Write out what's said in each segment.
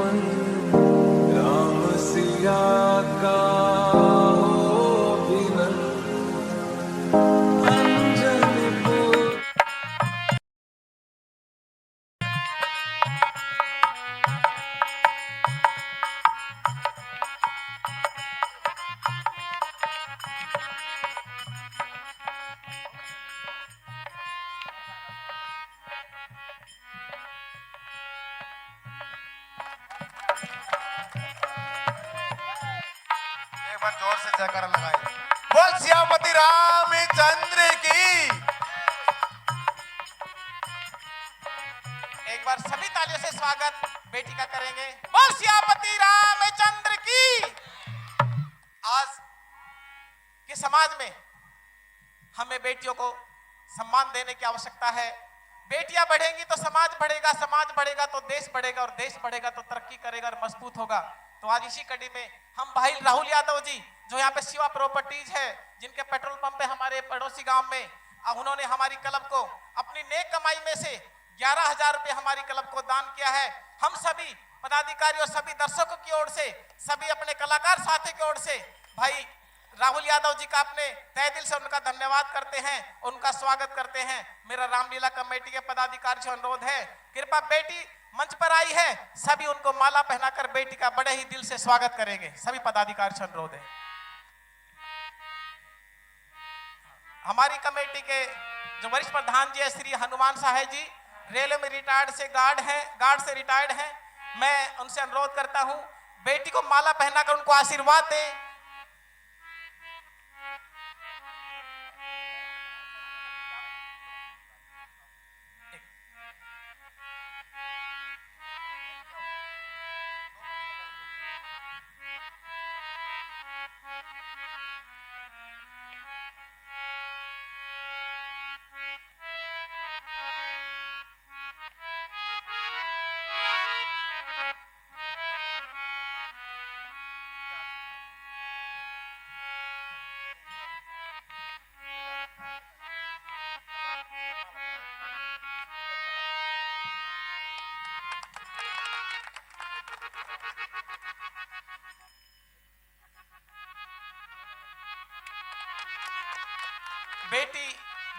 मन राम सिया का हो बिलन अंजनी पुर। एक बार जोर से जयकारा लगाइए। बोल सियापति रामचंद्र की। एक बार सभी तालियों से स्वागत बेटी का करेंगे। बोल सियापति रामचंद्र की। आज के समाज में हमें बेटियों को सम्मान देने की आवश्यकता है। बेटियां बढ़ेंगी तो समाज बढ़ेगा, समाज बढ़ेगा तो देश बढ़ेगा, और देश बढ़ेगा तो तरक्की करेगा और मजबूत होगा। तो आज इसी कड़ी में हम भाई राहुल यादव जी, जो यहाँ पे शिवा प्रॉपर्टीज है, जिनके पेट्रोल पंप पे हमारे पड़ोसी गांव में, उन्होंने हमारी क्लब को अपनी नेक कमाई में से 11,000 रुपए हमारी क्लब को दान किया है। हम सभी पदाधिकारी और सभी दर्शकों की ओर से, सभी अपने कलाकार साथी की ओर से भाई राहुल यादव जी का अपने तहे दिल से उनका धन्यवाद करते हैं, उनका स्वागत करते हैं। मेरा रामलीला कमेटी के पदाधिकारी से अनुरोध है, कृपया बेटी मंच पर आई है, सभी उनको माला पहनाकर बेटी का बड़े ही दिल से स्वागत करेंगे। सभी पदाधिकारी से अनुरोध है। हमारी कमेटी के जो वरिष्ठ प्रधान जी है श्री हनुमान साहब जी, रेलवे में रिटायर्ड से गार्ड से रिटायर्ड हैं। मैं उनसे अनुरोध करता हूं, बेटी को माला पहनाकर उनको आशीर्वाद दें।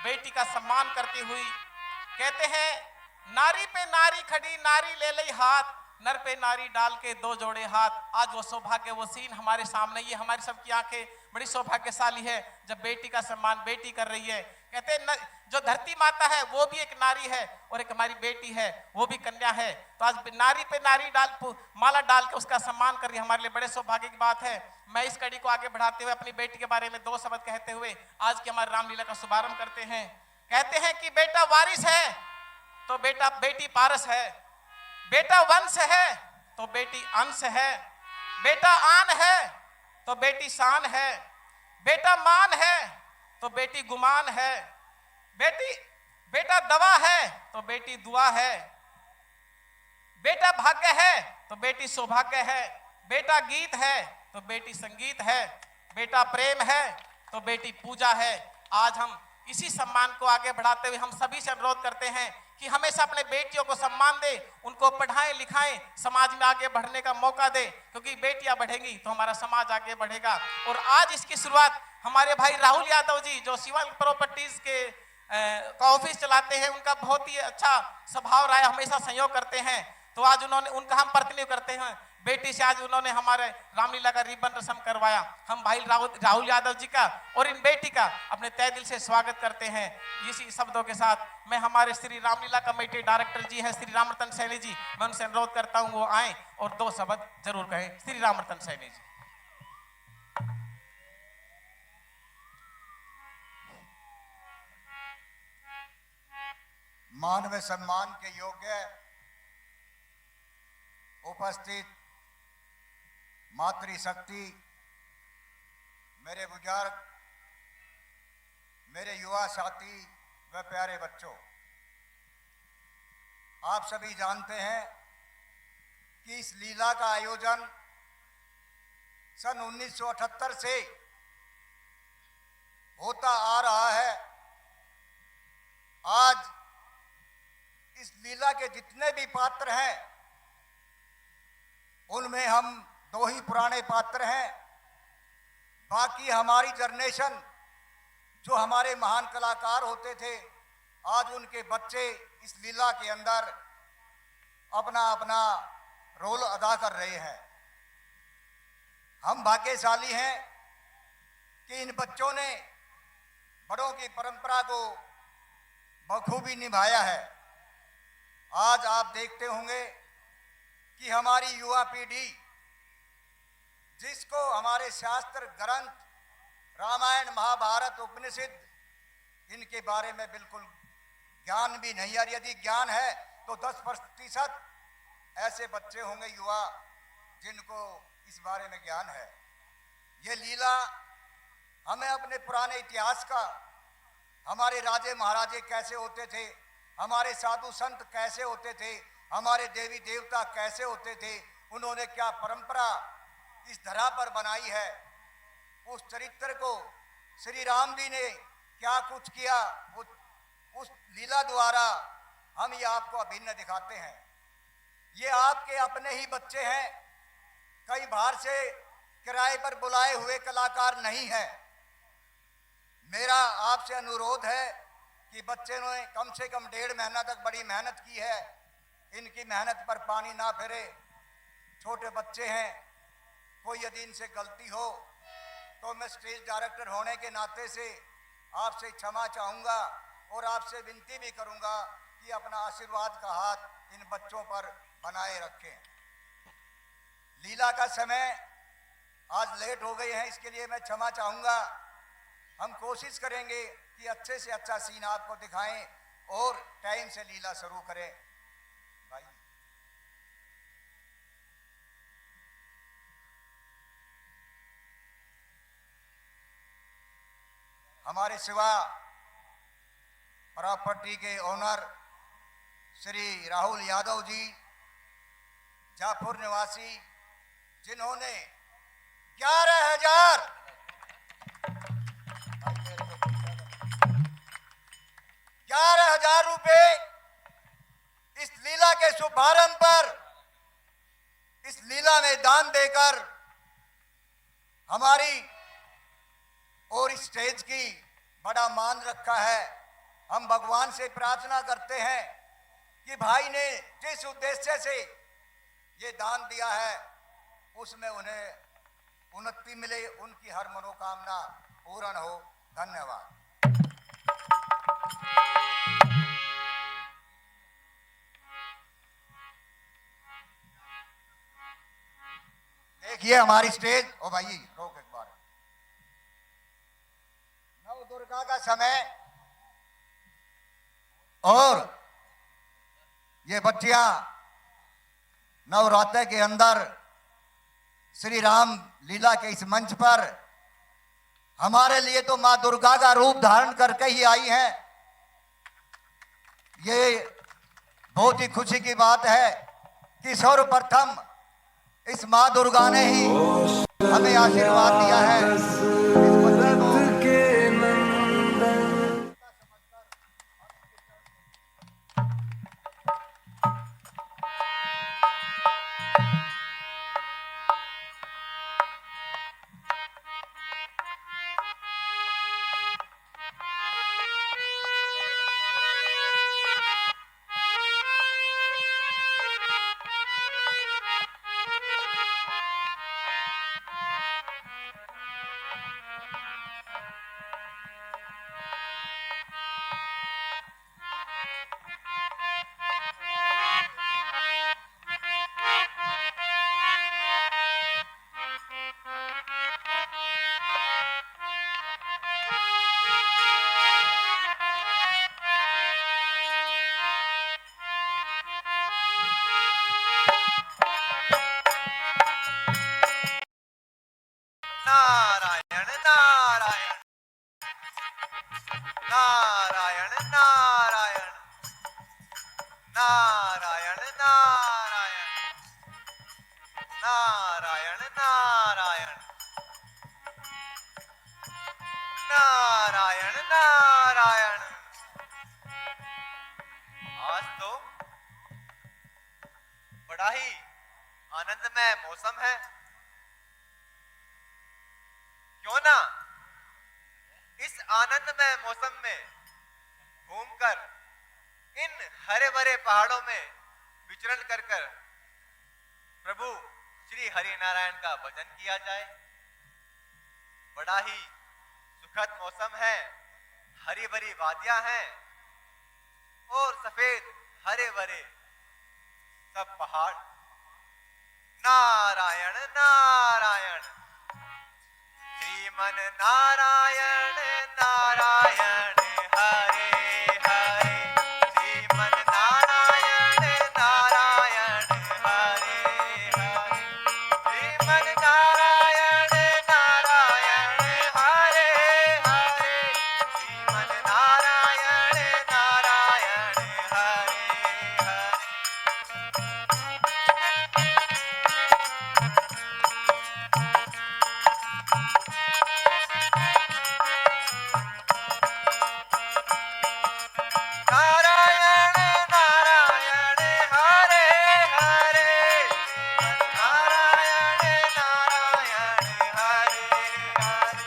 बेटी का सम्मान करती हुई कहते हैं, नारी पे नारी खड़ी, नारी ले ली हाथ, नर पे नारी डाल के दो जोड़े हाथ। आज वो सौभाग्य, वो सीन हमारे सामने, ये हमारी सबकी आंखें बड़ी सौभाग्यशाली है जब बेटी का सम्मान बेटी कर रही है। कहते हैं जो धरती माता है वो भी एक नारी है, और एक हमारी बेटी है वो भी कन्या है। तो आज नारी पे नारी माला डाल के उसका सम्मान कर रही है, हमारे लिए बड़े सौभाग्य की बात है। मैं इस कड़ी को आगे बढ़ाते हुए अपनी बेटी के बारे में 2 शब्द कहते हुए आज की हमारी रामलीला का शुभारंभ करते हैं। कहते हैं कि बेटा वारिस है तो बेटी पारस है, बेटा वंश है तो बेटी अंश है, बेटा आन है तो बेटी शान है, बेटा मान है तो बेटी गुमान है, बेटा दवा है तो बेटी दुआ है, बेटा भाग्य है तो बेटी सौभाग्य है, बेटा गीत है तो बेटी संगीत है, बेटा प्रेम है तो बेटी पूजा है। आज हम इसी सम्मान को आगे बढ़ाते हुए हम सभी से अनुरोध करते हैं कि हमेशा अपने बेटियों को सम्मान दे, उनको पढ़ाएं लिखाएं, समाज में आगे बढ़ने का मौका दे, क्योंकि बेटियां बढ़ेंगी तो हमारा समाज आगे बढ़ेगा। और आज इसकी शुरुआत हमारे भाई राहुल यादव जी, जो शिवा प्रॉपर्टीज के का ऑफिस चलाते हैं, उनका बहुत ही अच्छा स्वभाव रहा है, हमेशा सहयोग करते हैं। तो आज उनका हम प्रतिनिधित्व करते हैं। बेटी से आज उन्होंने हमारे रामलीला का रिबन रस्म करवाया। हम भाई राहुल यादव जी का और इन बेटी का अपने तहे दिल से स्वागत करते हैं। इसी शब्दों के साथ मैं हमारे श्री रामलीला कमेटी डायरेक्टर जी हैं श्री रामरतन सैनी जी, मैं उनसे अनुरोध करता हूं वो आए और 2 शब्द जरूर कहें। श्री रामरतन सैनी जी। मान व सम्मान के योग्य उपस्थित मातृशक्ति, मेरे बुजुर्ग, मेरे युवा साथी व प्यारे बच्चों, आप सभी जानते हैं कि इस लीला का आयोजन सन 1978 से होता आ रहा है। आज इस लीला के जितने भी पात्र हैं उनमें हम दो ही पुराने पात्र हैं। बाकी हमारी जनरेशन, जो हमारे महान कलाकार होते थे, आज उनके बच्चे इस लीला के अंदर अपना अपना रोल अदा कर रहे हैं। हम भाग्यशाली हैं कि इन बच्चों ने बड़ों की परंपरा को बखूबी निभाया है। आज आप देखते होंगे कि हमारी युवा पीढ़ी, जिसको हमारे शास्त्र ग्रंथ रामायण महाभारत उपनिषद इनके बारे में बिल्कुल ज्ञान भी नहीं, और यदि ज्ञान है तो 10% ऐसे बच्चे होंगे युवा जिनको इस बारे में ज्ञान है। ये लीला हमें अपने पुराने इतिहास का, हमारे राजे महाराजे कैसे होते थे, हमारे साधु संत कैसे होते थे, हमारे देवी देवता कैसे होते थे, उन्होंने क्या परंपरा इस धरा पर बनाई है, उस चरित्र को श्री राम जी ने क्या कुछ किया, उस लीला द्वारा हम ये आपको अभिन्न दिखाते हैं। ये आपके अपने ही बच्चे हैं, कई बाहर से किराए पर बुलाए हुए कलाकार नहीं हैं। मेरा आपसे अनुरोध है कि बच्चे ने कम से कम 1.5 महीना तक बड़ी मेहनत की है, इनकी मेहनत पर पानी ना फिरे। छोटे बच्चे हैं, कोई यदि इनसे गलती हो तो मैं स्टेज डायरेक्टर होने के नाते से आपसे क्षमा चाहूँगा और आपसे विनती भी करूँगा कि अपना आशीर्वाद का हाथ इन बच्चों पर बनाए रखें। लीला का समय आज लेट हो गए हैं, इसके लिए मैं क्षमा चाहूँगा। हम कोशिश करेंगे कि अच्छे से अच्छा सीन आपको दिखाएं और टाइम से लीला शुरू करें। भाई हमारे सिवा प्रॉपर्टी के ओनर श्री राहुल यादव जी, जापुर निवासी, जिन्होंने 11,000 रुपए इस लीला के शुभारंभ पर इस लीला में दान देकर हमारी और इस स्टेज की बड़ा मान रखा है। हम भगवान से प्रार्थना करते हैं कि भाई ने जिस उद्देश्य से ये दान दिया है उसमें उन्हें उन्नति मिले, उनकी हर मनोकामना पूर्ण हो। धन्यवाद। देखिए हमारी स्टेज, ओ भाई रोक एक बार। नव दुर्गा का समय और ये बच्चियां नवरात्र के अंदर श्री राम लीला के इस मंच पर हमारे लिए तो मां दुर्गा का रूप धारण करके ही आई हैं। ये बहुत ही खुशी की बात है कि सर्वप्रथम इस मां दुर्गा ने ही हमें आशीर्वाद दिया है। इस बच्चे को नारायण नारायण नारायण नारायण नारायण नारायण नारायण नारायण नारायण नारायण। आज तो बड़ा ही आनंदमय मौसम है। क्यों ना इस आनंदमय मौसम में घूमकर इन हरे भरे पहाड़ों में विचरण कर कर प्रभु श्री हरि नारायण का भजन किया जाए। बड़ा ही सुखद मौसम है, हरी भरी वादियां हैं और सफेद हरे भरे सब पहाड़। नारायण नारायण श्रीमन नारायण नारायण हरे हरे, श्रीमन नारायण नारायण हरे हरे, श्रीमन नारायण नारायण हरे हरे, श्रीमन नारायण नारायण हरे हरे। नारायण नारायण हरे हरे, नारायण नारायण हरे हरे।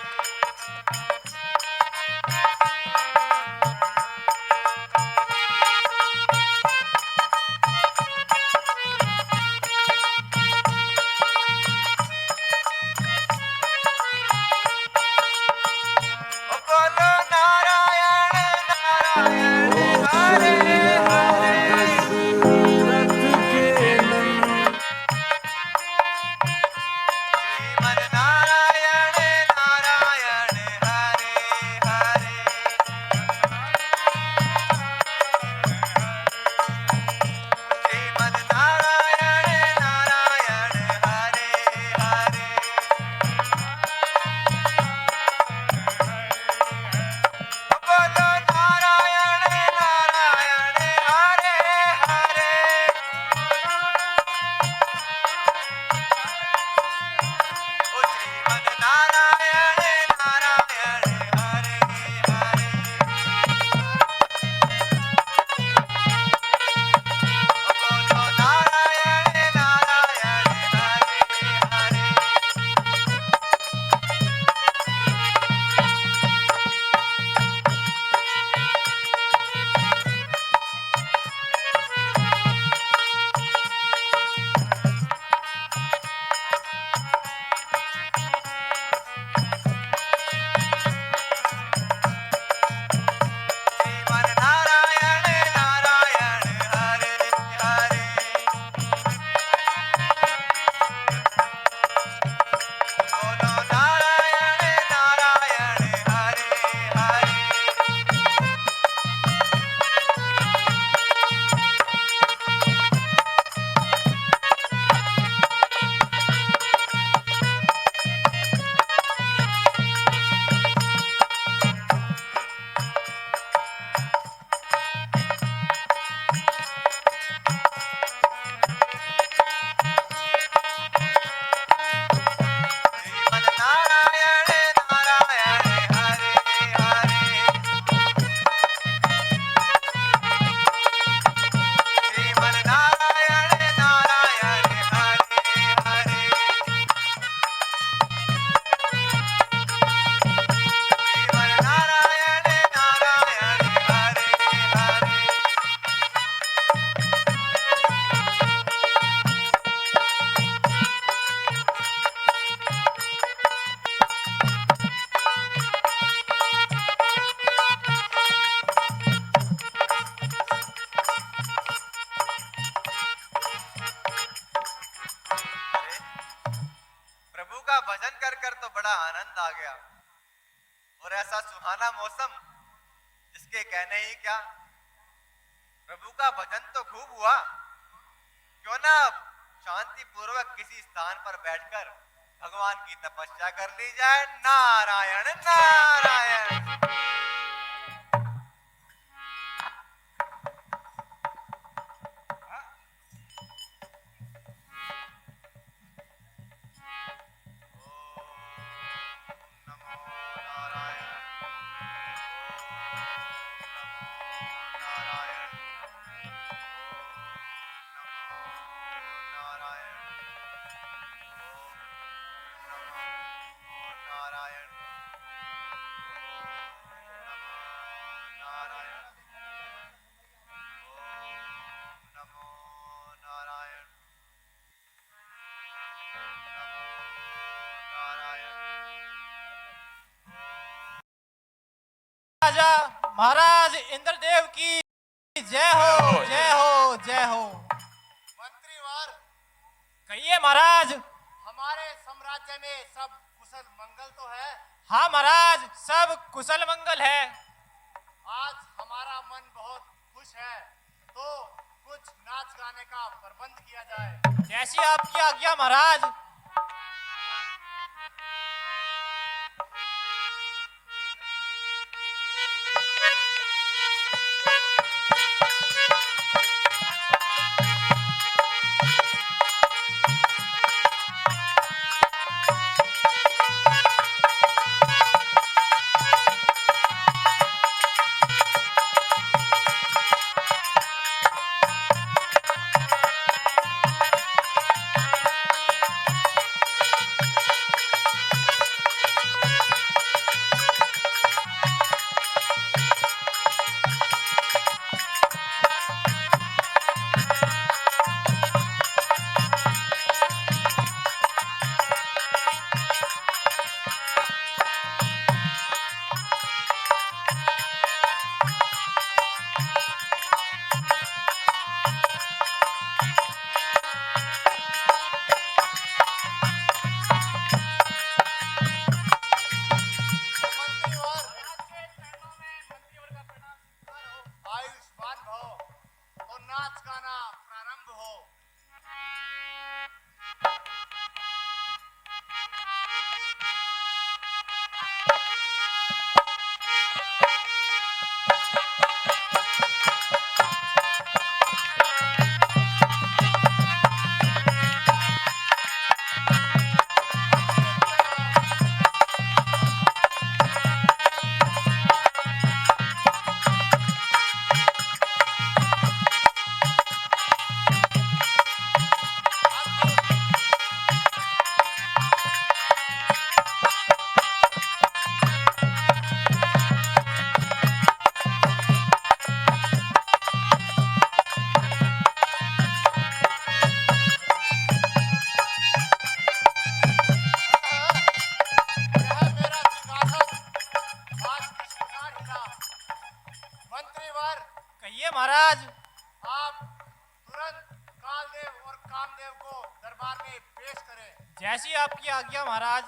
ओ बोलो नारायण नारायण हरे हरे, दशरथ के नंद श्रीमन नारायण नारायण हरे हरे, श्रीमन नारायण नारायण हरे हरे। बोलो नारायण नारायण हरे हरे, ओ श्रीमन नारायण नारायण हरे हरे, बोलो नारायण नारायण हरे हरे। श्रीमन नारायण नारायण हरे हरे, बोलो नारायण नारायण हरे हरे, श्रीमन नारायण नारायण हरे हरे, श्रीमन नारायण नारायण हरे हरे, श्रीमन नारायण नारायण हरे हरे। अरे, प्रभु का भजन कर कर तो बड़ा आनंद आ गया, और ऐसा सुहाना मौसम जिसके कहने ही क्या। प्रभु का भजन तो खूब हुआ, क्यों ना अब शांति पूर्वक किसी स्थान पर बैठकर भगवान की तपस्या कर ली जाए। नारायण नारायण नमो नारायण, नमो नारायण, नमो नारायण। राजा महाराज इंद्रदेव की जय हो, जय हो, जय हो। मंत्रीवर, कहिए महाराज। हमारे साम्राज्य में सब कुशल मंगल तो है? हाँ महाराज, सब कुशल मंगल है। आज हमारा मन बहुत खुश है, तो कुछ नाच गाने का प्रबंध किया जाए। जैसी आपकी आज्ञा महाराज। कहिए महाराज। आप तुरंत कालदेव और कामदेव को दरबार में पेश करें। जैसी आपकी आज्ञा महाराज।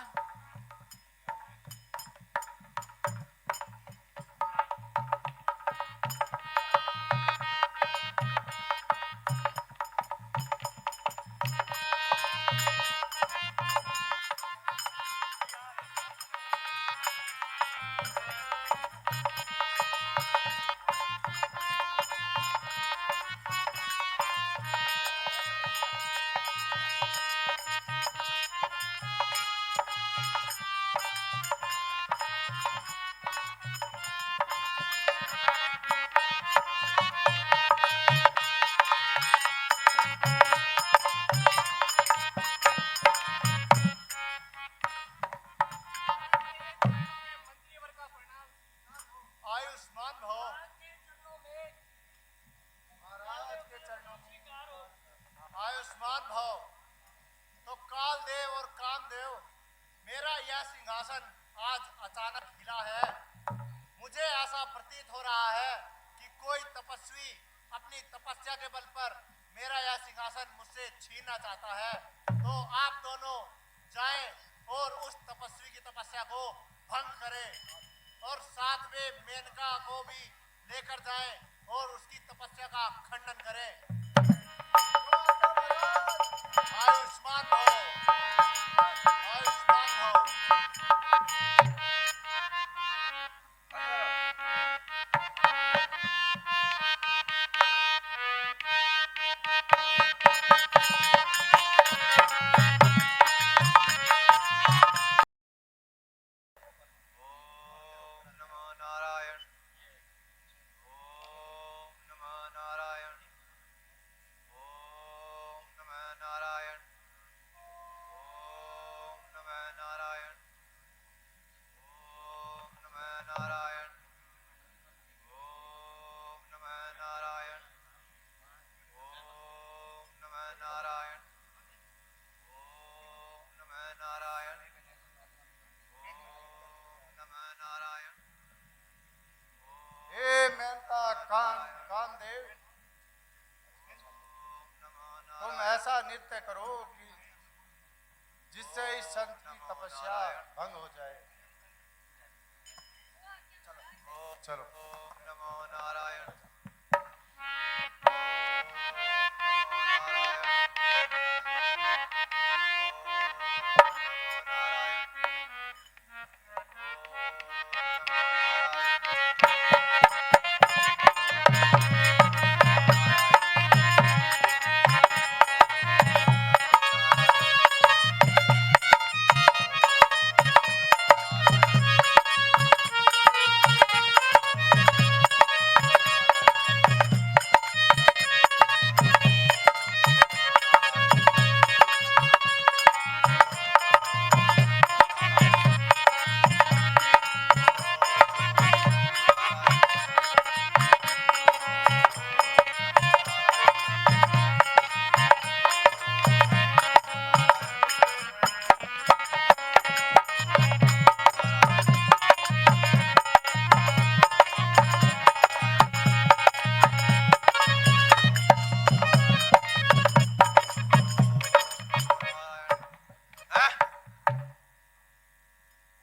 आयुष्मान भव। महाराज के चरणों में आयुष्मान भव। तो कालदेव और कामदेव, मेरा यह सिंहासन आज अचानक हिला है। मुझे ऐसा प्रतीत हो रहा है कि कोई तपस्वी अपनी तपस्या के बल पर मेरा यह सिंहासन मुझसे छीनना चाहता है। तो आप दोनों जाएं और उस तपस्वी की तपस्या को भंग करें और साथ में मेनका को भी लेकर जाएं और उसकी तपस्या का खंडन करें। आयुष्मान भव, आयुष्मान भव। ओम नमो नारायण, ओम नमो नारायण, ओम नमो नारायण, नृत्य करो कि जिससे इस संत की तपस्या भंग हो जाए। चलो ओम नमो नारायण।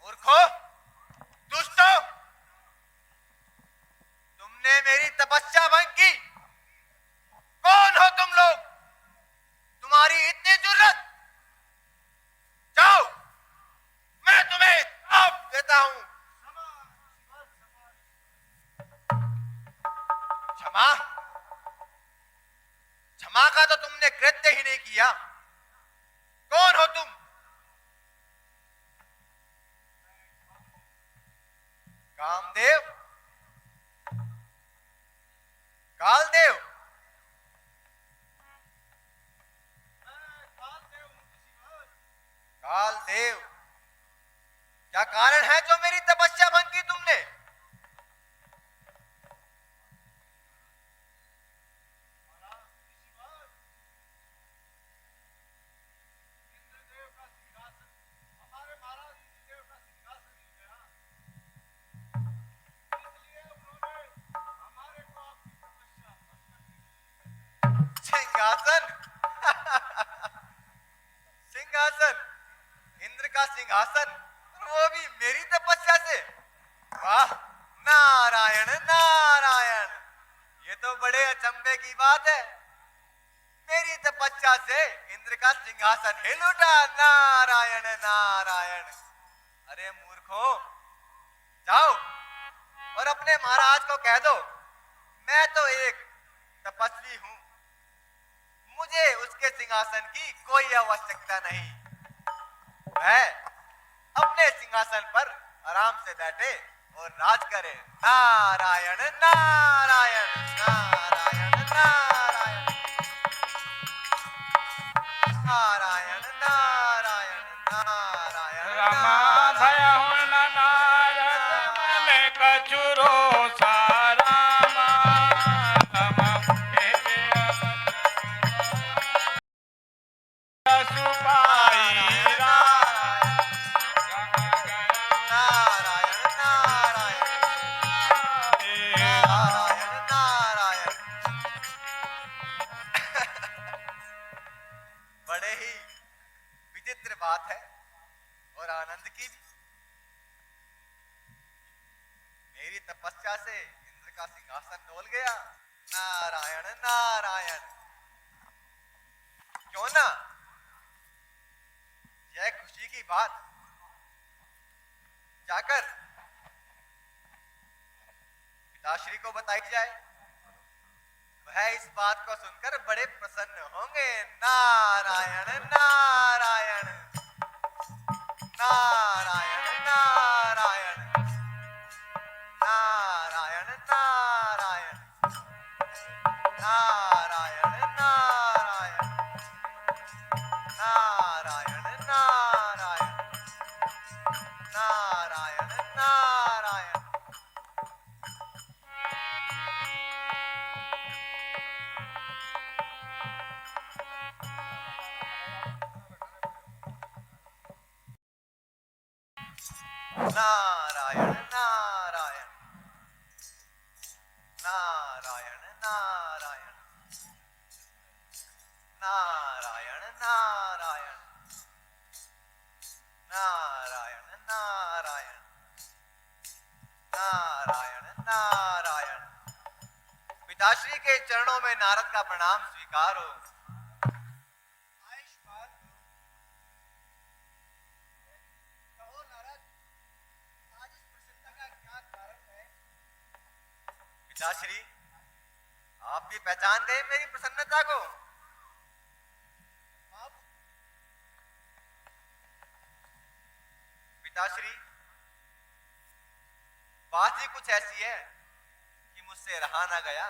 मूर्खो, दुष्टो, तुमने मेरी तपस्या भंग की। कौन हो तुम लोग? तुम्हारी इतनी जुर्रत? जाओ, मैं तुम्हें श्राप देता हूं। क्षमा? क्षमा का तो तुमने कृत्य ही नहीं किया। कौन हो तुम? कामदेव? कालदेव? कालदेव, क्या कारण है जो मेरी तपस्या भंग की तुमने? सिंहासन? सिंहासन? इंद्र का सिंहासन, और वो भी मेरी तपस्या से? वाह, नारायण नारायण, ये तो बड़े अचंभे की बात है। मेरी तपस्या से इंद्र का सिंहासन हिल उठा। नारायण नारायण। अरे मूर्खो, जाओ और अपने महाराज को कह दो, मैं तो एक तपस्वी हूं, मुझे उसके सिंहासन की कोई आवश्यकता नहीं। वह अपने सिंहासन पर आराम से बैठे और राज करे। नारायण नारायण नारायण नारायण नारायण नारायण नारायण रामा भया हुन नारद में कछुरो सारा सुपाई नारायण नारायण नारायण नारायण। बड़े ही विचित्र बात है और आनंद की भी। मेरी तपस्या से इंद्र का सिंहासन डोल गया। नारायण नारायण। क्यों ना यह खुशी की बात जाकर पिताश्री को बताई जाए, वह इस बात को सुनकर बड़े प्रसन्न होंगे। नारायण नारायण नारायण नारायण नारायण नारायण नारायण नारायण नारायण नारायण नारायण नारायण। नारायण नारायण नारायण नारायण नारायण नारायण। पिताश्री के चरणों में नारद का प्रणाम स्वीकार हो। आयुष्मान हो। कहो नारद, आज इस प्रसन्नता का क्या कारण है? पिताश्री, आप भी पहचान गए मेरी प्रसन्नता को। आप पिताश्री, बात ही कुछ ऐसी है कि मुझसे रहा ना गया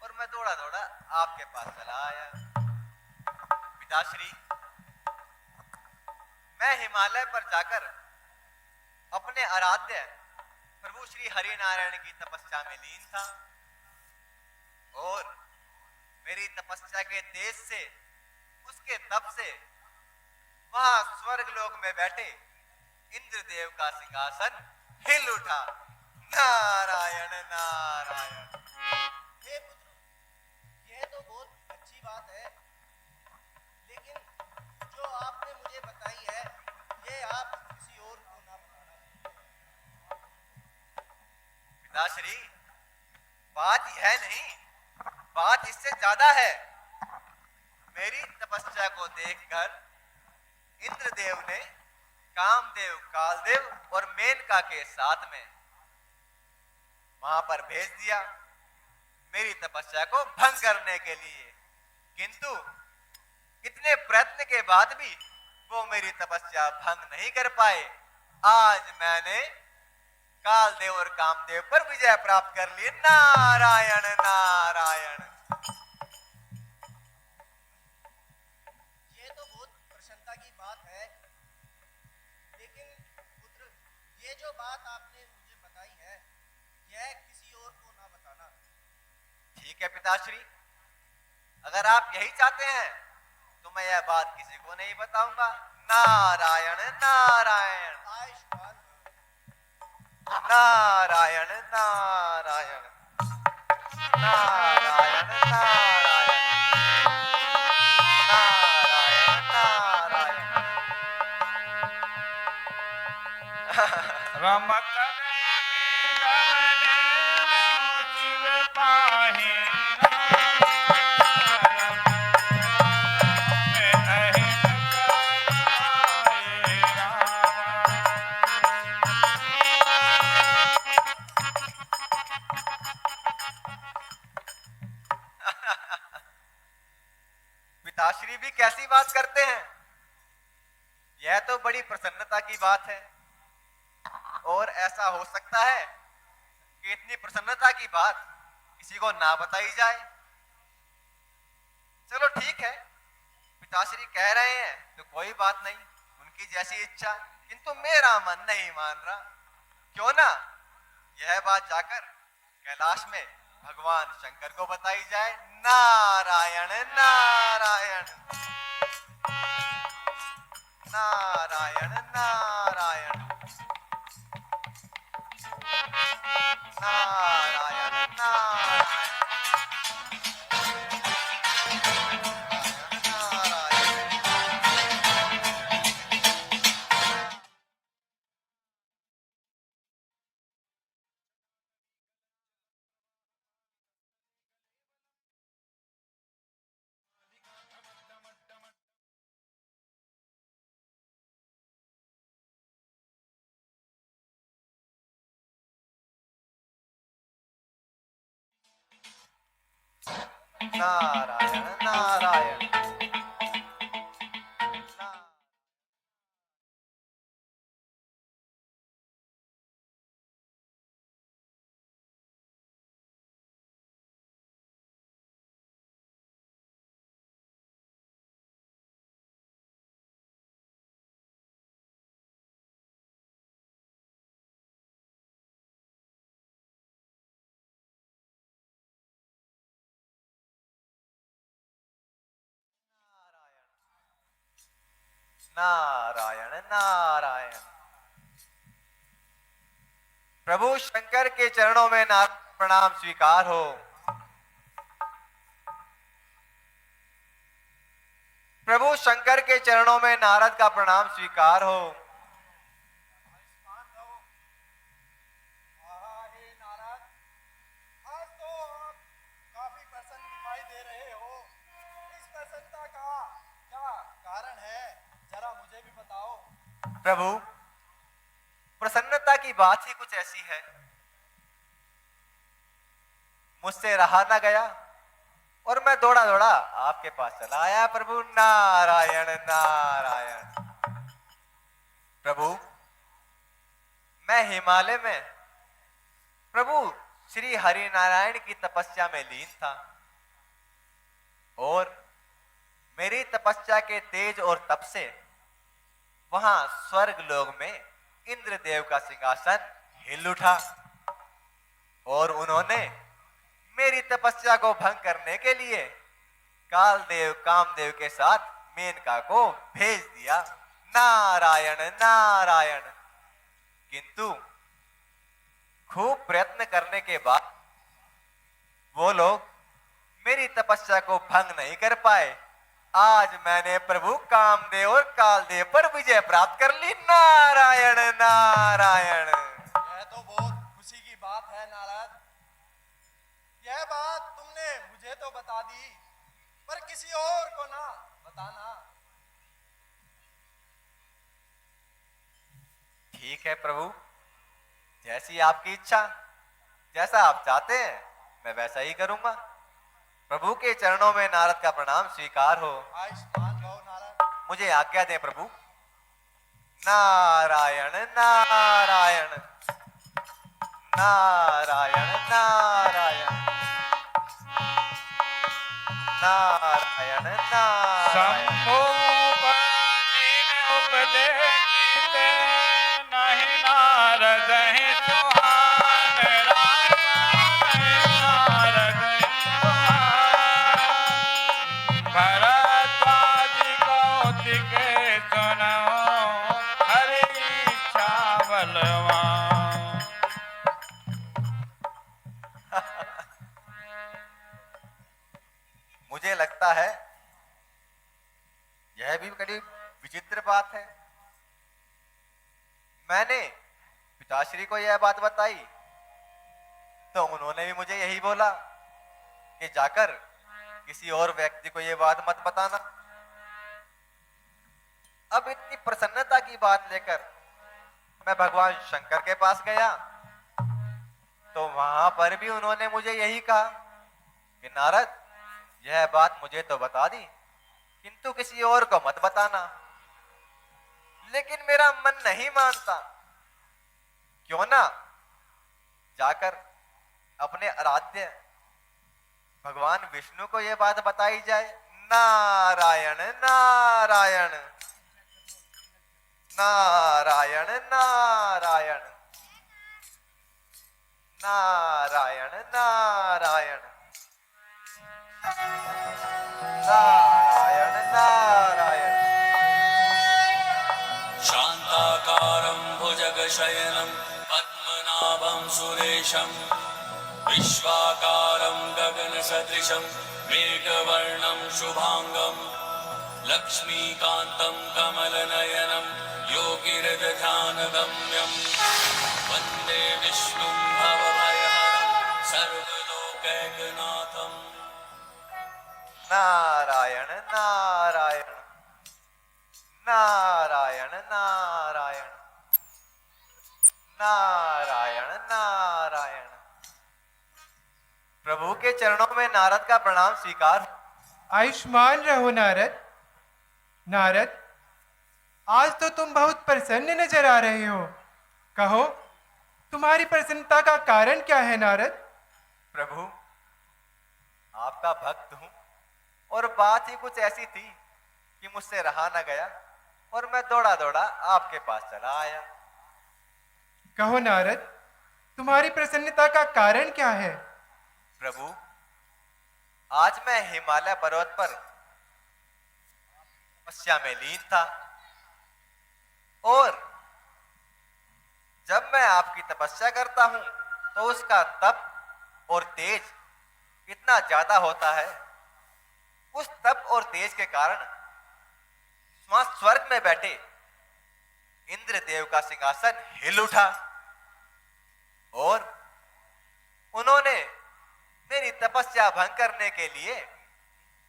और मैं दौड़ा दौड़ा आपके पास चला आया। पिताश्री, मैं हिमालय पर जाकर अपने आराध्य प्रभु श्री हरि नारायण की तपस्या में लीन था और मेरी तपस्या के तेज से, उसके तप से वहां स्वर्ग लोक में बैठे इंद्रदेव का सिंहासन हिल उठा। नारायण नारायण। हे पुत्र, यह तो बहुत अच्छी बात है, लेकिन जो आपने मुझे बताई है, ये आप किसी और को ना बताना। पिताश्री, बात यह नहीं, बात इससे ज्यादा है। मेरी तपस्या को देखकर इंद्रदेव ने कामदेव, कालदेव और मेनका के साथ में वहां पर भेज दिया मेरी तपस्या को भंग करने के लिए, किंतु इतने प्रयत्न के बाद भी वो मेरी तपस्या भंग नहीं कर पाए। आज मैंने कालदेव और कामदेव पर विजय प्राप्त कर ली। नारायण नारायण। ये तो बहुत प्रसन्नता की बात है, लेकिन पुत्र, ये जो बात आपने मुझे बताई है, यह किसी और को ना बताना। ठीक है पिताश्री, अगर आप यही चाहते हैं तो मैं यह बात किसी को नहीं बताऊंगा। नारायण नारायण। आयुष्मान हो। नारायण नारायण। नारायण नारायण। नारायण नारायण। रमत शिव पाहि पिताश्री भी कैसी बात करते हैं। यह तो बड़ी प्रसन्नता की बात है, और ऐसा हो सकता है कि इतनी प्रसन्नता की बात किसी को ना बताई जाए। चलो ठीक है, पिताश्री कह रहे हैं तो कोई बात नहीं, उनकी जैसी इच्छा, किंतु मेरा मन नहीं मान रहा। क्यों ना यह बात जाकर कैलाश में भगवान शंकर को बताई जाए। नारायण नारायण। नारायण नारायण। नारायण नारायण। नारायण नारायण। नारायण नारायण। प्रभु शंकर के चरणों में नारायण प्रणाम स्वीकार हो। प्रभु शंकर के चरणों में नारद का प्रणाम स्वीकार हो। आयुष्मान रहो। आहा, हे नारद, प्रभु, प्रसन्नता की बात ही कुछ ऐसी है, मुझसे रहा ना गया और मैं दौड़ा दौड़ा आपके पास चला आया। प्रभु नारायण नारायण। प्रभु, मैं हिमालय में प्रभु श्री हरि नारायण की तपस्या में लीन था और मेरी तपस्या के तेज और तप से वहां स्वर्ग लोक में इंद्रदेव का सिंहासन हिल उठा और उन्होंने मेरी तपस्या को भंग करने के लिए कालदेव कामदेव के साथ मेनका को भेज दिया। नारायण नारायण। किंतु खूब प्रयत्न करने के बाद वो लोग मेरी तपस्या को भंग नहीं कर पाए। आज मैंने प्रभु कामदेव और कालदेव पर विजय प्राप्त कर ली। नारायण नारायण। यह तो बहुत खुशी की बात है नारद। यह बात तुमने मुझे तो बता दी, पर किसी और को ना बताना। ठीक है प्रभु, जैसी आपकी इच्छा, जैसा आप चाहते हैं मैं वैसा ही करूंगा। प्रभु के चरणों में नारद का प्रणाम स्वीकार हो। आयुष्मान भव नारद। मुझे आज्ञा दें प्रभु। नारायण नारायण नारायण नारायण नारायण नारायण। शंभो दीन उपदेशिते नहीं नारद ही सुहान। राम नारद ही सुहान। भरद्वाज कौतिक सुनो हरि इच्छा बलवान। मुझे लगता है यह भी कड़ी विचित्र बात है। मैंने पिताश्री को यह बात बताई तो उन्होंने भी मुझे यही बोला कि जाकर किसी और व्यक्ति को यह बात मत बताना। अब इतनी प्रसन्नता की बात लेकर मैं भगवान शंकर के पास गया तो वहां पर भी उन्होंने मुझे यही कहा कि नारद, यह बात मुझे तो बता दी किंतु किसी और को मत बताना। लेकिन मेरा मन नहीं मानता। क्यों ना जाकर अपने आराध्य भगवान विष्णु को यह बात बताई जाए। नारायण नारायण नारायण नारायण नारायण नारायण नारायण नारायण। शान्ताकारं भुजगशयनं पद्मनाभं सुरेशं विश्वाकारं गगनसदृशं मेघवर्णं शुभांगं लक्ष्मीकान्तं कमलनयनं योगिहृदध्यानगम्यं वन्दे विष्णुं भवभयहरं सर्वलोकैकनाथम्। नारायण नारायण नारायण नारायण नारायण नारायण। प्रभु के चरणों में नारद का प्रणाम स्वीकार। आयुष्मान रहो नारद। नारद, आज तो तुम बहुत प्रसन्न नजर आ रहे हो। कहो, तुम्हारी प्रसन्नता का कारण क्या है नारद? प्रभु, आपका भक्त हूं और बात ही कुछ ऐसी थी कि मुझसे रहा न गया और मैं दौड़ा दौड़ा आपके पास चला आया। कहो नारद, तुम्हारी प्रसन्नता का कारण क्या है? प्रभु, आज मैं हिमालय पर्वत पर तपस्या में लीन था और जब मैं आपकी तपस्या करता हूं तो उसका तप और तेज इतना ज्यादा होता है। उस तप और तेज के कारण वहां स्वर्ग में बैठे इंद्रदेव का सिंहासन हिल उठा और उन्होंने मेरी तपस्या भंग करने के लिए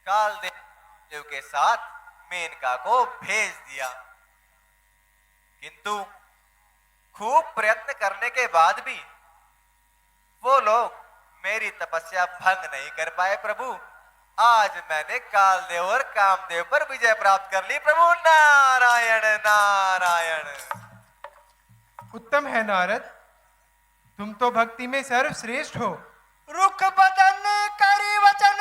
कालदेव के साथ मेनका को भेज दिया। किंतु खूब प्रयत्न करने के बाद भी वो लोग मेरी तपस्या भंग नहीं कर पाए प्रभु। आज मैंने कालदेव और कामदेव पर विजय प्राप्त कर ली प्रभु। नारायण नारायण। उत्तम है नारद, तुम तो भक्ति में सर्वश्रेष्ठ हो। रुख बदन करी वचन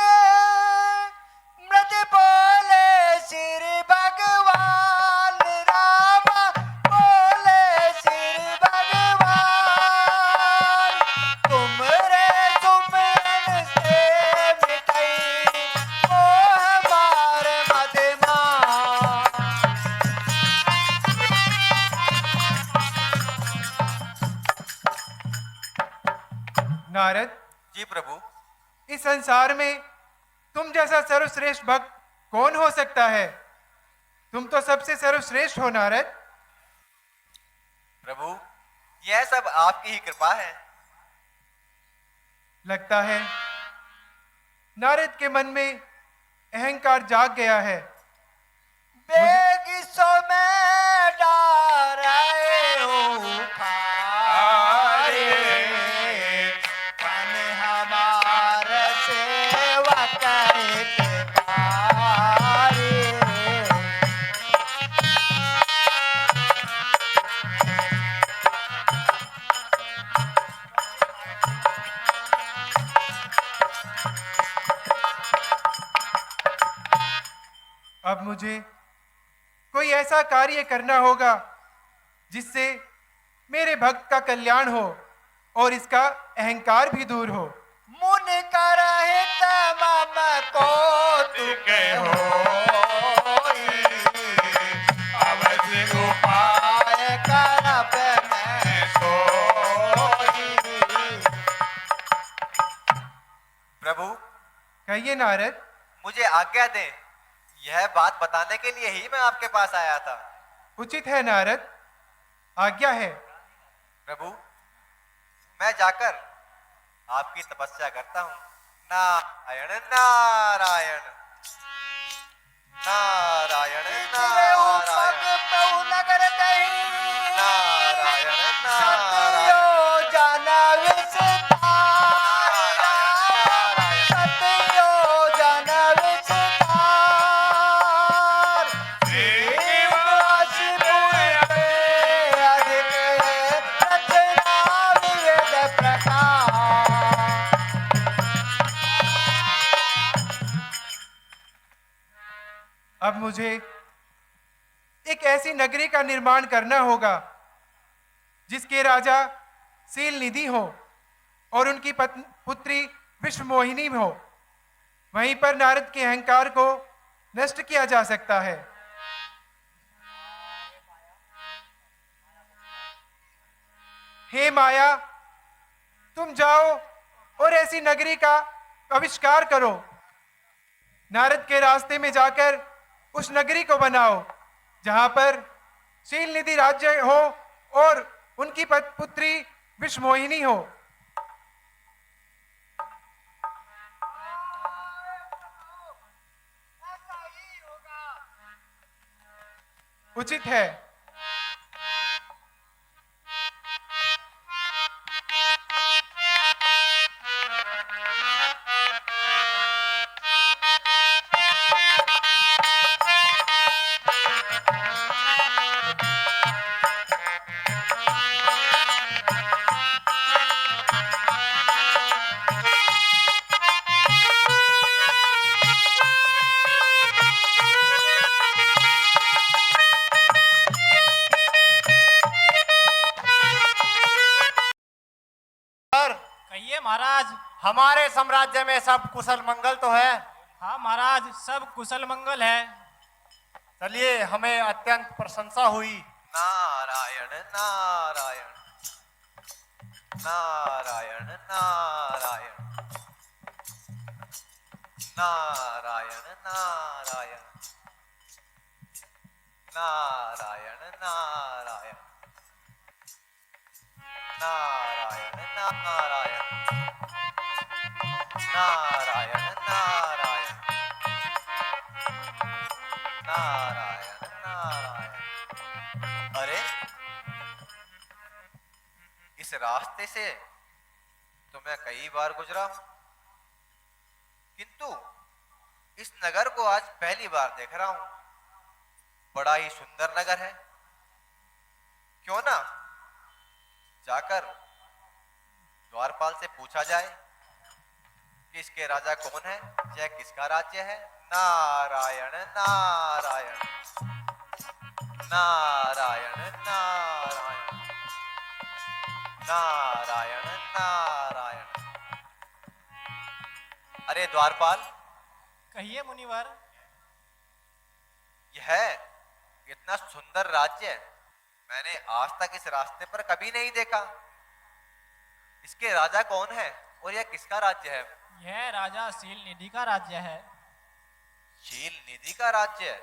मृद बोले श्री भगवान राम, बोले श्री भगवान, तुमरे सुमिरन से मिटई मोह मार मदमान। नारद, जी प्रभु। इस संसार में तुम जैसा सर्वश्रेष्ठ भक्त कौन हो सकता है? तुम तो सबसे सर्वश्रेष्ठ हो नारद। प्रभु यह सब आपकी ही कृपा है। लगता है नारद के मन में अहंकार जाग गया है। बेगिसो में डारे उखारे, मन हमार सेवा के कारी। अब मुझे कोई ऐसा कार्य करना होगा जिससे मेरे भक्त का कल्याण हो और इसका अहंकार भी दूर हो। मुन कर हित मम को तुक होई, अवश्य उपाय करब मैं सोई। प्रभु कहिए नारद। मुझे आज्ञा दें, यह बात बताने के लिए ही मैं आपके पास आया था। उचित है नारद, आज्ञा है। प्रभु मैं जाकर आपकी तपस्या करता हूं। नारायण नारायण नारायण नारायण नगर नारायण सतयो नारायण जन विस्तार, सतयो जन विस्तार। श्रीनिवासपुर के अधिक रचना विविध प्रकार। अब मुझे एक ऐसी नगरी का निर्माण करना होगा जिसके राजा शील निधि हो और उनकी पुत्री विश्वमोहिनी हो। वहीं पर नारद के अहंकार को नष्ट किया जा सकता है। हे माया, तुम जाओ और ऐसी नगरी का आविष्कार करो। नारद के रास्ते में जाकर उस नगरी को बनाओ जहां पर शील निधि राज्य हो और उनकी पुत्री विश्वमोहिनी हो। उचित है। कहिए महाराज। हमारे साम्राज्य में सब कुशल मंगल तो है? हाँ महाराज, सब कुशल मंगल है। चलिए, हमें अत्यंत प्रशंसा हुई। नारायण नारायण नारायण नारायण नारायण नारायण नारायण नारायण नारायण नारायण नारायण नारायण नारायण नारायण। अरे इस रास्ते से तो मैं कई बार गुजरा हूं, किंतु इस नगर को आज पहली बार देख रहा हूं। बड़ा ही सुंदर नगर है। क्यों ना जाकर द्वारपाल से पूछा जाए कि इसके राजा कौन है, यह किसका राज्य है। नारायण नारायण नारायण नारायण नारायण नारायण। अरे द्वारपाल, कहिए मुनिवर। यह इतना सुंदर राज्य मैंने आज तक इस रास्ते पर कभी नहीं देखा। इसके राजा कौन है और यह किसका राज्य है। यह राजा शील निधि का राज्य है। शील निधि का राज्य है।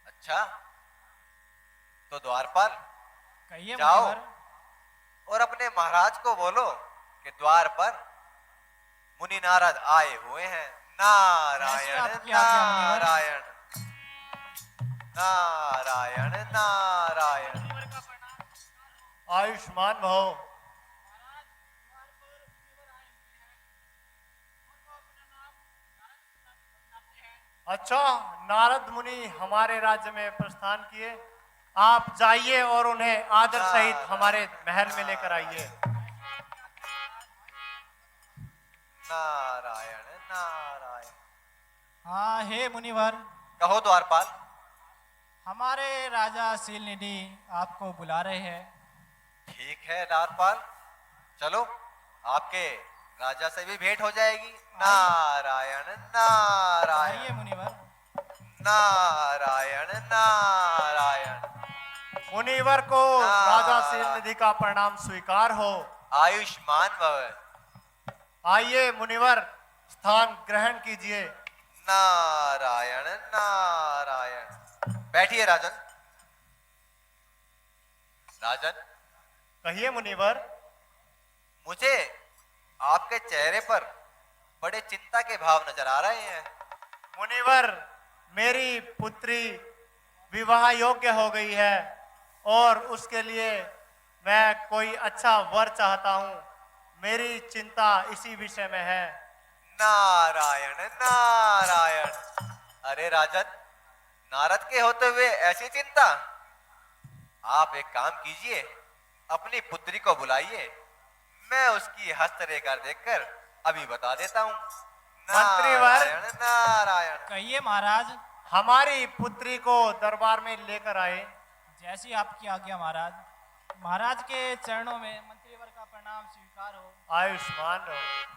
अच्छा, तो द्वारपाल कहिए जाओ मुनिवर। और अपने महाराज को बोलो कि द्वार पर मुनि नारद आए हुए हैं। नारायण आपकी आज्ञा मुनिवर। नारायण नारायण नारायण। आयुष्मान भव। अच्छा, नारद मुनि हमारे राज्य में प्रस्थान किए। आप जाइए और उन्हें आदर सहित हमारे महल में लेकर आइए। नारायण नारायण। हाँ हे मुनिवर, कहो द्वारपाल। हमारे राजा शील निधि आपको बुला रहे हैं। ठीक है द्वारपाल, चलो आपके राजा से भी भेंट हो जाएगी। नारायण नारायण आइए मुनिवर। नारायण नारायण। मुनिवर को राजा शील निधि का प्रणाम स्वीकार हो। आयुष्मान भव। आइए मुनिवर, स्थान ग्रहण कीजिए। नारायण नारायण। बैठिए राजन। राजन, कहिए मुनिवर। मुझे आपके चेहरे पर बड़े चिंता के भाव नजर आ रहे हैं। मुनिवर, मेरी पुत्री विवाह योग्य हो गई है और उसके लिए मैं कोई अच्छा वर चाहता हूँ। मेरी चिंता इसी विषय में है। नारायण नारायण। अरे राजन, नारद के होते हुए ऐसी चिंता। आप एक काम कीजिए, अपनी पुत्री को बुलाइए, मैं उसकी हस्तरेखा देखकर अभी बता देता हूँ। मंत्रीवर। नारायण नारायण। कहिए महाराज। हमारी पुत्री को दरबार में लेकर आए। जैसी आपकी आज्ञा महाराज। महाराज के चरणों में मंत्रीवर का प्रणाम स्वीकार हो। आयुष्मान रहो।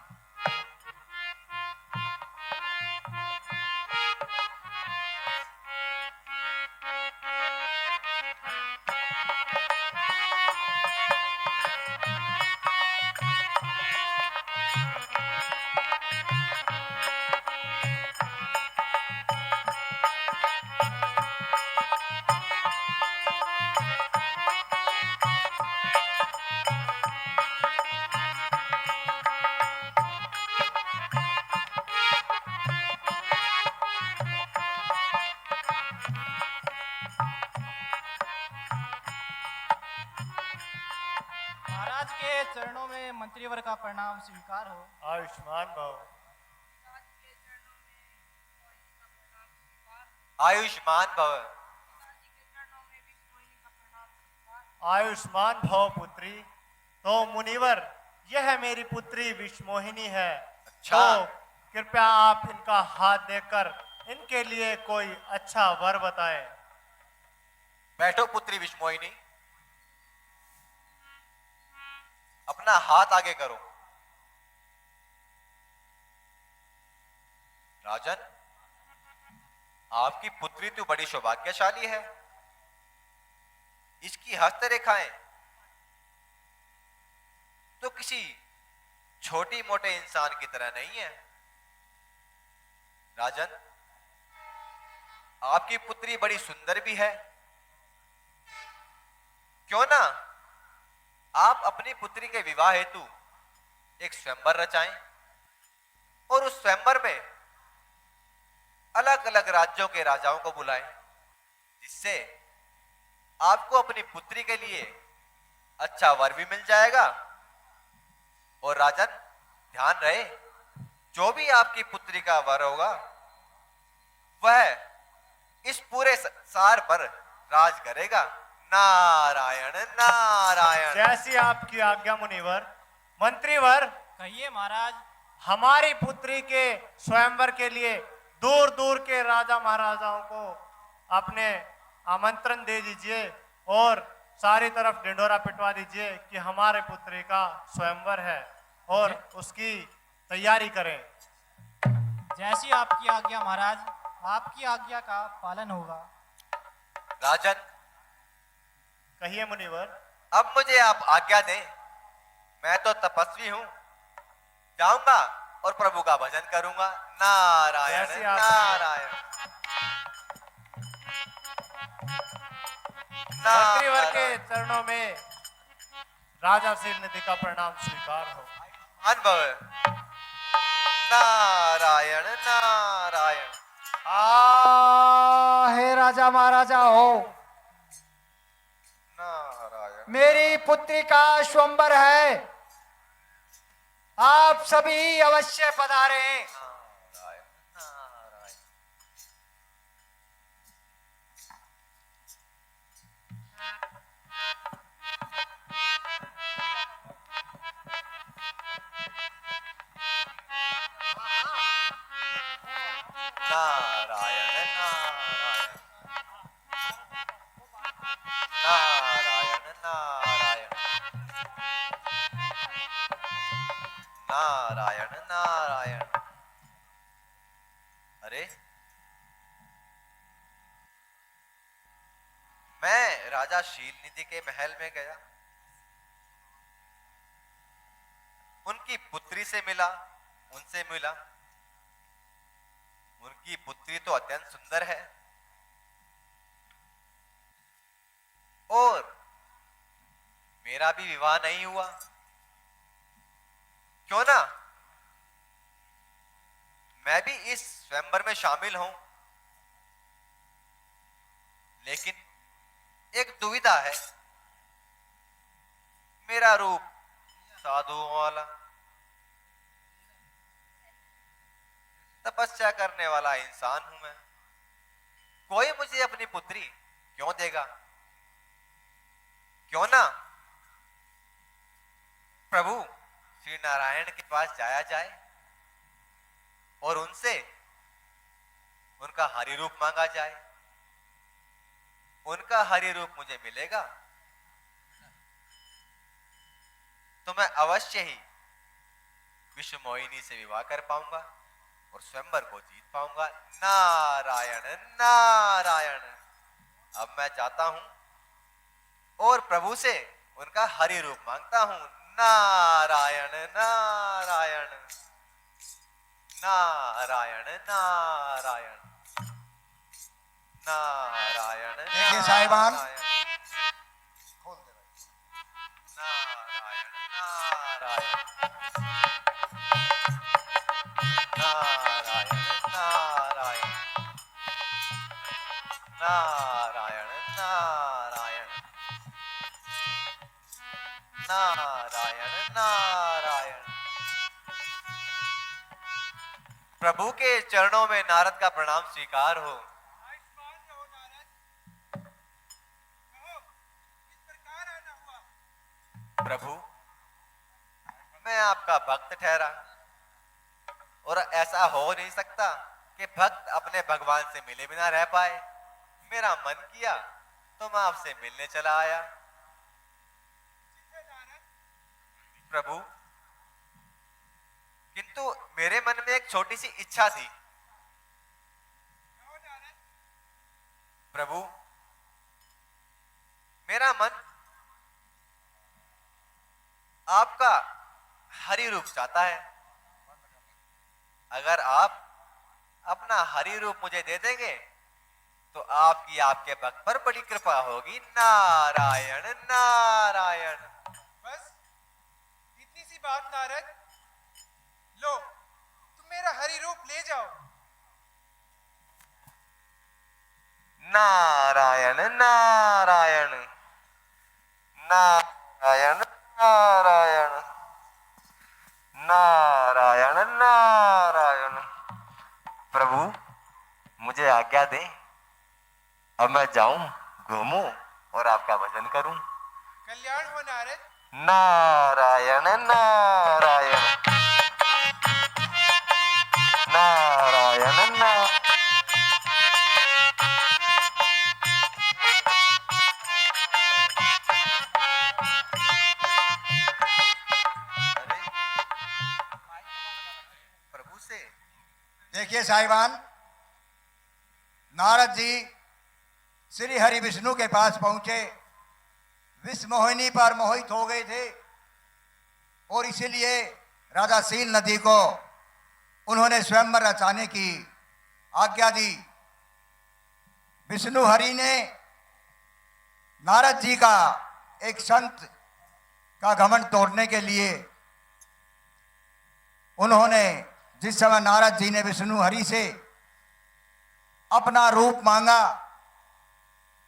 महाराज के चरणों में मंत्रीवर का प्रणाम स्वीकार हो। आयुष्मान भव। आयुष्मान भव। आयुष्मान भव पुत्री। तो मुनिवर, यह मेरी पुत्री विषमोहिनी है। अच्छा। तो कृपया आप इनका हाथ देखकर इनके लिए कोई अच्छा वर बताएं। बैठो पुत्री विषमोहिनी, अपना हाथ आगे करो। राजन, आपकी पुत्री तो बड़ी सौभाग्यशाली है। इसकी हस्तरेखाएं तो किसी छोटी मोटे इंसान की तरह नहीं है। राजन, आपकी पुत्री बड़ी सुंदर भी है। क्यों ना आप अपनी पुत्री के विवाह हेतु एक स्वयंवर रचाएं और उस स्वयंवर में अलग अलग राज्यों के राजाओं को बुलाएं, जिससे आपको अपनी पुत्री के लिए अच्छा वर भी मिल जाएगा। और राजन ध्यान रहे, जो भी आपकी पुत्री का वर होगा वह इस पूरे संसार पर राज करेगा। नारायण नारायण। जैसी आपकी आज्ञा मुनिवर। मंत्रीवर, कहिए महाराज। हमारी पुत्री के स्वयंवर के लिए दूर दूर के राजा महाराजाओं को अपने आमंत्रण दे दीजिए और सारी तरफ ढिंढोरा पिटवा दीजिए कि हमारे पुत्री का स्वयंवर है और उसकी तैयारी करें। जैसी आपकी आज्ञा महाराज, आपकी आज्ञा का पालन होगा। राजन, कहिए मुनिवर। अब मुझे आप आज्ञा दें, मैं तो तपस्वी हूं, जाऊंगा और प्रभु का भजन करूंगा। नारायण जैसी आप- नारायण मंत्रीवर के नारायण। चरणों में राजा शील निधि का प्रणाम स्वीकार हो। अनुभव। नारायण नारायण। हे राजा महाराजा हो, नारायण। मेरी पुत्री का स्वयंवर है, आप सभी अवश्य पधारें। नारायण नारायण। नारायण नारायण। नारायण नारायण। नारायण नारायण। अरे, मैं राजा शील निधि के महल में गया, उनकी पुत्री से मिला, उनसे मिला। उनकी पुत्री तो अत्यंत सुंदर है और मेरा भी विवाह नहीं हुआ। क्यों ना मैं भी इस स्वयंवर में शामिल हूं। लेकिन एक दुविधा है, मेरा रूप साधुओं वाला, तपस्या करने वाला इंसान हूं मैं, कोई मुझे अपनी पुत्री क्यों देगा? क्यों ना प्रभु श्री नारायण के पास जाया जाए और उनसे उनका हरि रूप मांगा जाए। उनका हरि रूप मुझे मिलेगा तो मैं अवश्य ही विश्व मोहिनी से विवाह कर पाऊंगा और स्वयंवर को जीत पाऊंगा। नारायण नारायण। अब मैं चाहता हूं और प्रभु से उनका हरि रूप मांगता हूं। नारायण नारायण। नारायण नारायण। नारायण देखिए साहिबान, खोल दे भाई। नारायण नारायण। नारायण नारायण। नारायण नारायण। नारायण नारायण। प्रभु के चरणों में नारद का प्रणाम स्वीकार हो। प्रभु, मैं आपका भक्त ठहरा और ऐसा हो नहीं सकता कि भक्त अपने भगवान से मिले बिना रह पाए। मेरा मन किया तो मैं आपसे मिलने चला आया। प्रभु, किंतु मेरे मन में एक छोटी सी इच्छा थी। प्रभु, मेरा मन आपका हरि रूप चाहता है। अगर आप अपना हरि रूप मुझे दे देंगे तो आपकी आपके भक्त पर बड़ी कृपा होगी। नारायण नारायण। बस इतनी सी बात नारद, लो तुम मेरा हरि रूप ले जाओ। नारायण नारायण। नारायण नारायण नारायण नारायण नारायण। प्रभु मुझे आज्ञा दे, अब मैं जाऊं, घूमूं और आपका भजन करूं। कल्याण हो नारद। नारायण नारायण नारायण नारायण। प्रभु से देखिए साहिबान, नारद जी श्री हरि विष्णु के पास पहुंचे, विष मोहिनी पर मोहित हो गए थे और इसीलिए राजा सील नदी को उन्होंने स्वयंवर रचाने की आज्ञा दी। विष्णु हरि ने नारद जी का एक संत का घमंड तोड़ने के लिए उन्होंने, जिस समय नारद जी ने विष्णु हरि से अपना रूप मांगा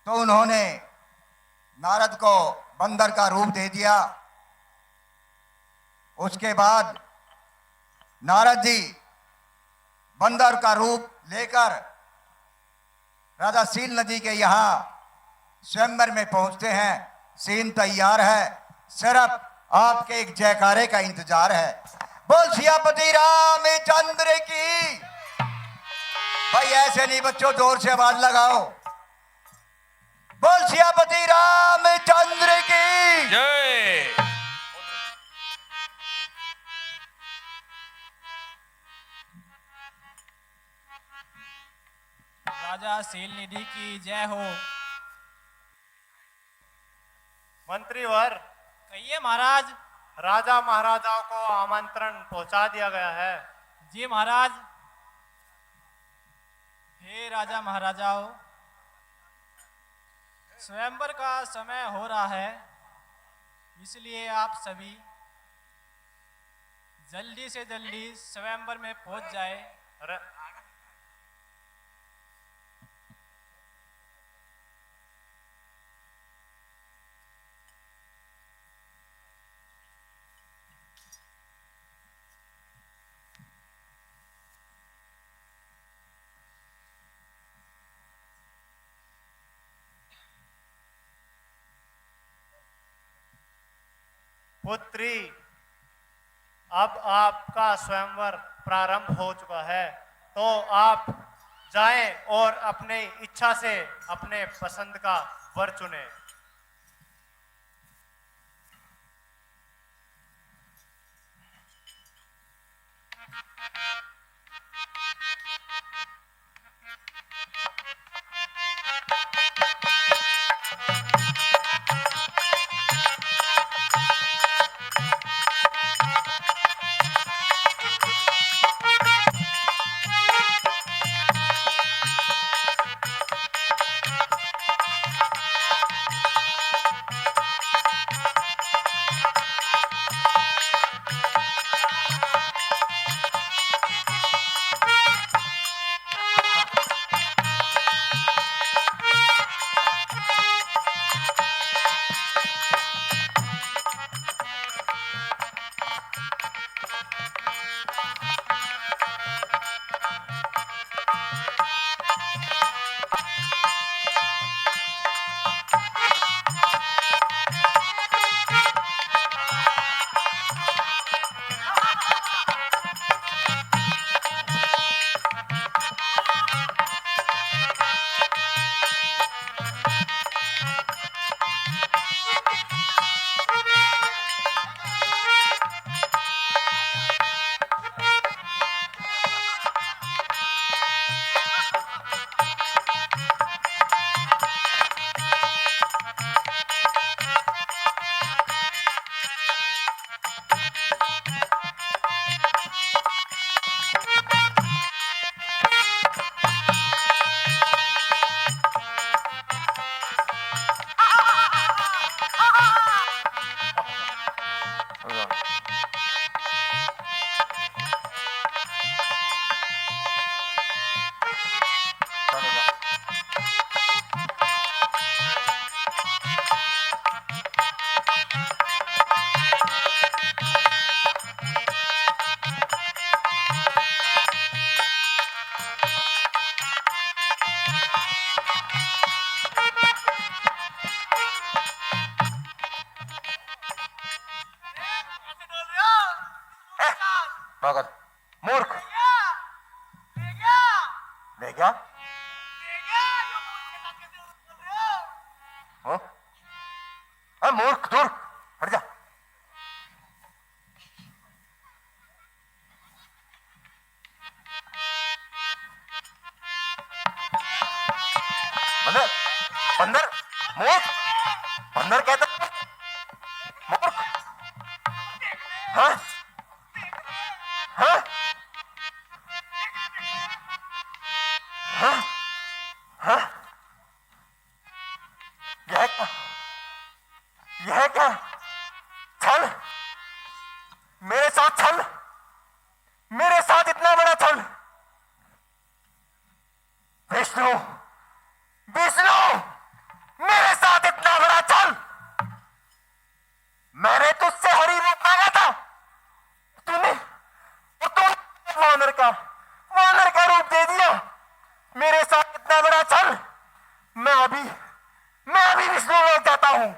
तो उन्होंने नारद को बंदर का रूप दे दिया। उसके बाद नारद जी बंदर का रूप लेकर राजा सील नदी के यहाँ स्वयंवर में पहुंचते हैं। सीन तैयार है, सिर्फ आपके एक जयकारे का इंतजार है। बोल सियापति रामचंद्र की। भाई ऐसे नहीं बच्चों, जोर से आवाज लगाओ। बोल सियापति रामचंद्र की जय। राजा सीलनिधि की जय हो। मंत्रीवर, कहिए महाराज। राजा महाराजाओं को आमंत्रण पहुंचा दिया गया है। जी महाराज। हे राजा महाराजाओं, स्वयंवर का समय हो रहा है, इसलिए आप सभी जल्दी से जल्दी स्वयंवर में पहुंच जाए। अरे पुत्री, अब आपका स्वयंवर प्रारंभ हो चुका है, तो आप जाएं और अपने इच्छा से अपने पसंद का वर चुनें। हाँ मूर्ख, दूर हट जा। बंदर, बंदर, मूर्ख, बंदर कहता मूर्ख। हाँ हाँ हाँ हाँ, यह क्या, यह क्या छल, मेरे साथ छल, मेरे साथ इतना बड़ा छल। विष्णु, विष्णु, मेरे साथ इतना बड़ा छल। मैंने तुझसे हरि रूप मांगा था, तूने वानर का रूप दे दिया। मेरे साथ इतना बड़ा छल। मैं अभी विष्णु लोक जाता हूं।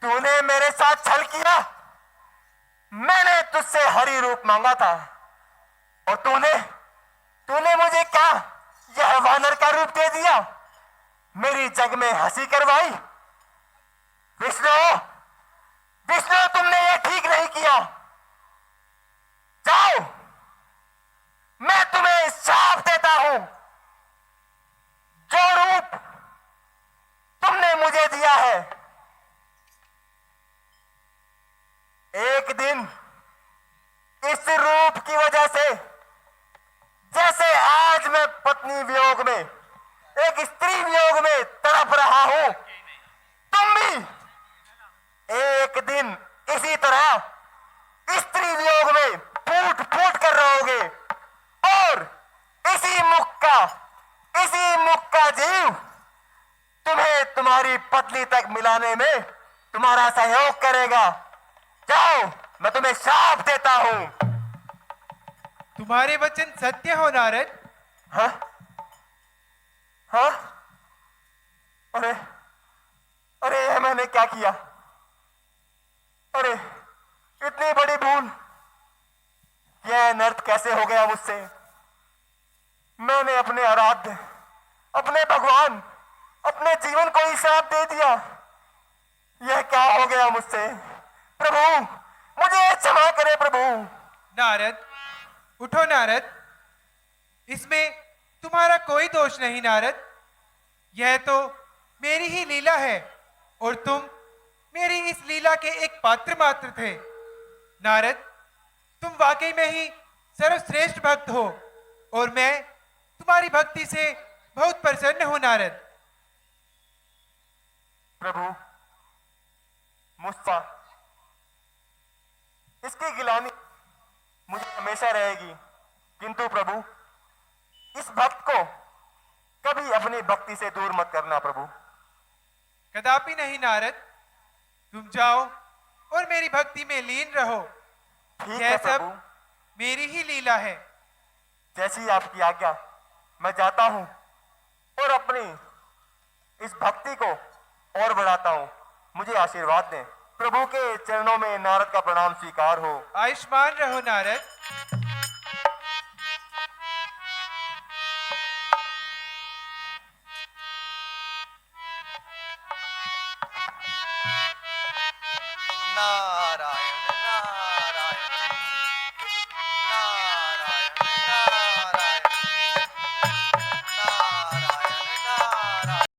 तूने मेरे साथ छल किया। मैंने तुझसे हरि रूप मांगा था और तूने मुझे क्या यह वानर का रूप दे दिया, मेरी जग में हंसी करवाई। विष्णु, विष्णु, तुमने यह ठीक नहीं किया। जाओ, मैं तुम्हें श्राप देता हूं। जो रूप तुमने मुझे दिया है, एक दिन इस रूप की वजह से, जैसे आज मैं पत्नी वियोग में, एक स्त्री वियोग में तड़प रहा हूं, तुम भी एक दिन इसी तरह स्त्री वियोग में फूट फूट कर रहोगे और इसी मुख का जीव तुम्हें तुम्हारी पत्नी तक मिलाने में तुम्हारा सहयोग करेगा। जाओ, मैं तुम्हें श्राप देता हूं। तुम्हारे वचन सत्य हो नारद? हाँ हाँ, अरे अरे, यह मैंने क्या किया? अरे, इतनी बड़ी भूल, यह अनर्थ कैसे हो गया मुझसे? मैंने अपने आराध्य, अपने भगवान, अपने जीवन को ही श्राप दे दिया। यह क्या हो गया मुझसे? प्रभु, मुझे क्षमा करे प्रभु। नारद, उठो नारद, इसमें तुम्हारा कोई दोष नहीं नारद। यह तो मेरी ही लीला है और तुम मेरी इस लीला के एक पात्र मात्र थे। नारद, तुम वाकई में ही सर्वश्रेष्ठ भक्त हो और मैं तुम्हारी भक्ति से बहुत प्रसन्न हूं नारद। प्रभु, मुझसे इसकी गिलानी मुझे हमेशा रहेगी, किंतु प्रभु, इस भक्त को कभी अपनी भक्ति से दूर मत करना प्रभु। कदापि नहीं नारद, तुम जाओ और मेरी भक्ति में लीन रहो। ठीक यह है सब प्रभु, मेरी ही लीला है। जैसी आपकी आज्ञा, मैं जाता हूं और अपनी इस भक्ति को और बढ़ाता हूं। मुझे आशीर्वाद दें प्रभु के चरणों में नारद का प्रणाम स्वीकार हो। आयुष्मान रहो नारद।